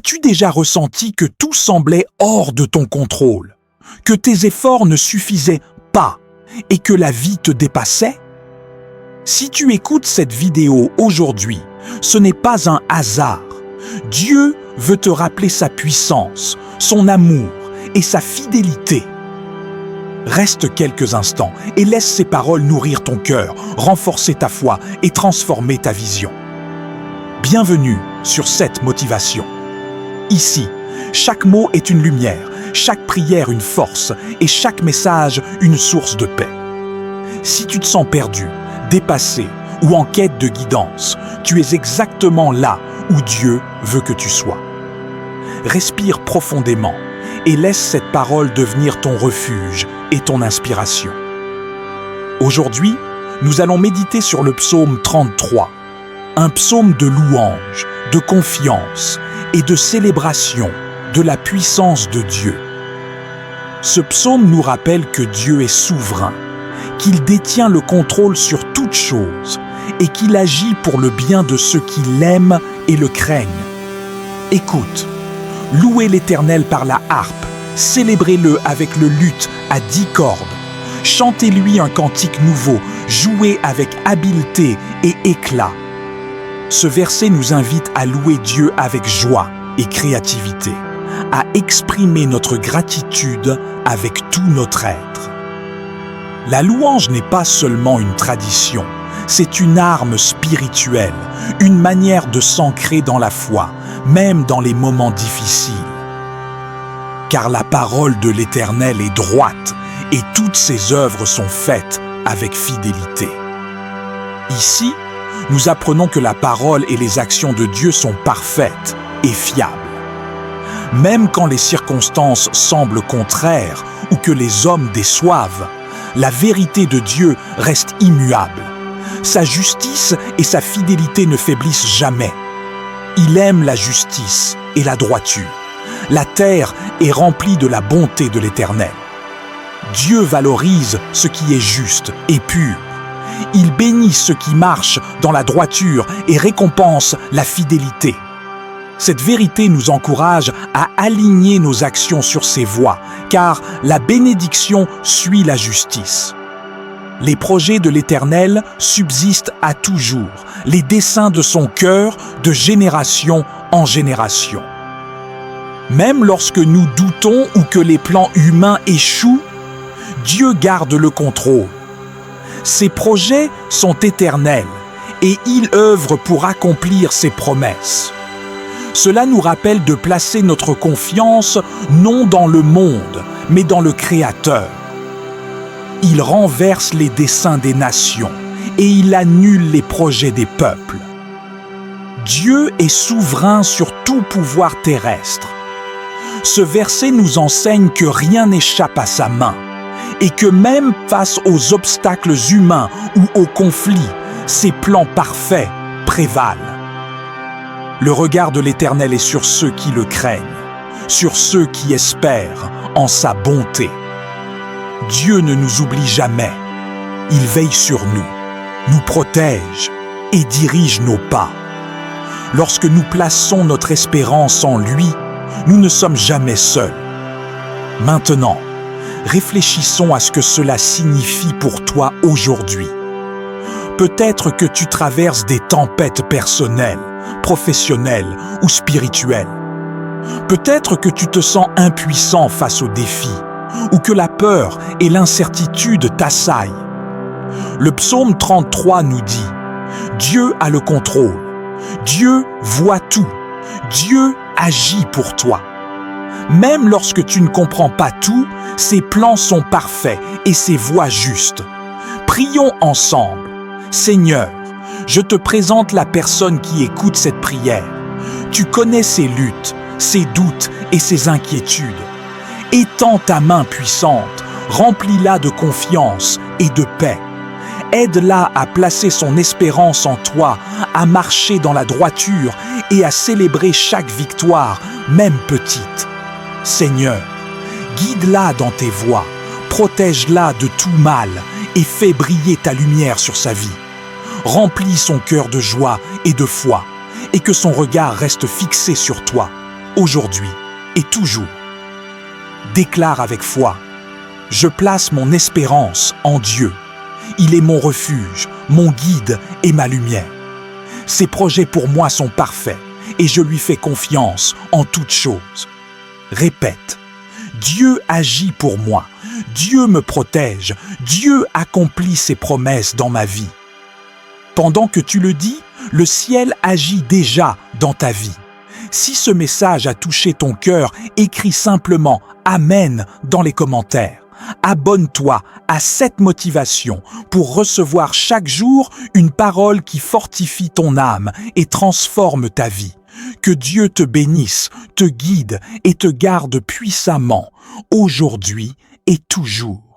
As-tu déjà ressenti que tout semblait hors de ton contrôle, que tes efforts ne suffisaient pas et que la vie te dépassait? Si tu écoutes cette vidéo aujourd'hui, ce n'est pas un hasard. Dieu veut te rappeler sa puissance, son amour et sa fidélité. Reste quelques instants et laisse ces paroles nourrir ton cœur, renforcer ta foi et transformer ta vision. Bienvenue sur cette motivation. Ici, chaque mot est une lumière, chaque prière une force et chaque message une source de paix. Si tu te sens perdu, dépassé ou en quête de guidance, tu es exactement là où Dieu veut que tu sois. Respire profondément et laisse cette parole devenir ton refuge et ton inspiration. Aujourd'hui, nous allons méditer sur le psaume 33, un psaume de louange, de confiance et de célébration de la puissance de Dieu. Ce psaume nous rappelle que Dieu est souverain, qu'il détient le contrôle sur toute chose et qu'il agit pour le bien de ceux qui l'aiment et le craignent. Écoute, louez l'Éternel par la harpe, célébrez-le avec le luth à 10 cordes. Chantez-lui un cantique nouveau, jouez avec habileté et éclat. Ce verset nous invite à louer Dieu avec joie et créativité, à exprimer notre gratitude avec tout notre être. La louange n'est pas seulement une tradition, c'est une arme spirituelle, une manière de s'ancrer dans la foi, même dans les moments difficiles. Car la parole de l'Éternel est droite et toutes ses œuvres sont faites avec fidélité. Ici, nous apprenons que la parole et les actions de Dieu sont parfaites et fiables. Même quand les circonstances semblent contraires ou que les hommes déçoivent, la vérité de Dieu reste immuable. Sa justice et sa fidélité ne faiblissent jamais. Il aime la justice et la droiture. La terre est remplie de la bonté de l'Éternel. Dieu valorise ce qui est juste et pur. Il bénit ceux qui marchent dans la droiture et récompense la fidélité. Cette vérité nous encourage à aligner nos actions sur ses voies, car la bénédiction suit la justice. Les projets de l'Éternel subsistent à toujours, les desseins de son cœur de génération en génération. Même lorsque nous doutons ou que les plans humains échouent, Dieu garde le contrôle. Ses projets sont éternels et il œuvre pour accomplir ses promesses. Cela nous rappelle de placer notre confiance non dans le monde, mais dans le Créateur. Il renverse les desseins des nations et il annule les projets des peuples. Dieu est souverain sur tout pouvoir terrestre. Ce verset nous enseigne que rien n'échappe à sa main et que même face aux obstacles humains ou aux conflits, ses plans parfaits prévalent. Le regard de l'Éternel est sur ceux qui le craignent, sur ceux qui espèrent en sa bonté. Dieu ne nous oublie jamais. Il veille sur nous, nous protège et dirige nos pas. Lorsque nous plaçons notre espérance en lui, nous ne sommes jamais seuls. Maintenant, réfléchissons à ce que cela signifie pour toi aujourd'hui. Peut-être que tu traverses des tempêtes personnelles, professionnelles ou spirituelles. Peut-être que tu te sens impuissant face aux défis, ou que la peur et l'incertitude t'assaillent. Le psaume 33 nous dit « Dieu a le contrôle, Dieu voit tout, Dieu agit pour toi. » Même lorsque tu ne comprends pas tout, ses plans sont parfaits et ses voies justes. Prions ensemble. Seigneur, je te présente la personne qui écoute cette prière. Tu connais ses luttes, ses doutes et ses inquiétudes. Étends ta main puissante, remplis-la de confiance et de paix. Aide-la à placer son espérance en toi, à marcher dans la droiture et à célébrer chaque victoire, même petite. Seigneur, guide-la dans tes voies, protège-la de tout mal et fais briller ta lumière sur sa vie. Remplis son cœur de joie et de foi, et que son regard reste fixé sur toi. aujourd'hui et toujours. Déclare avec foi: je place mon espérance en Dieu. Il est mon refuge, mon guide et ma lumière. Ses projets pour moi sont parfaits et je lui fais confiance en toutes choses. Répète: Dieu agit pour moi, Dieu me protège, Dieu accomplit ses promesses dans ma vie. Pendant que tu le dis, le ciel agit déjà dans ta vie. Si ce message a touché ton cœur, écris simplement « Amen » dans les commentaires. Abonne-toi à cette motivation pour recevoir chaque jour une parole qui fortifie ton âme et transforme ta vie. Que Dieu te bénisse, te guide et te garde puissamment, aujourd'hui et toujours.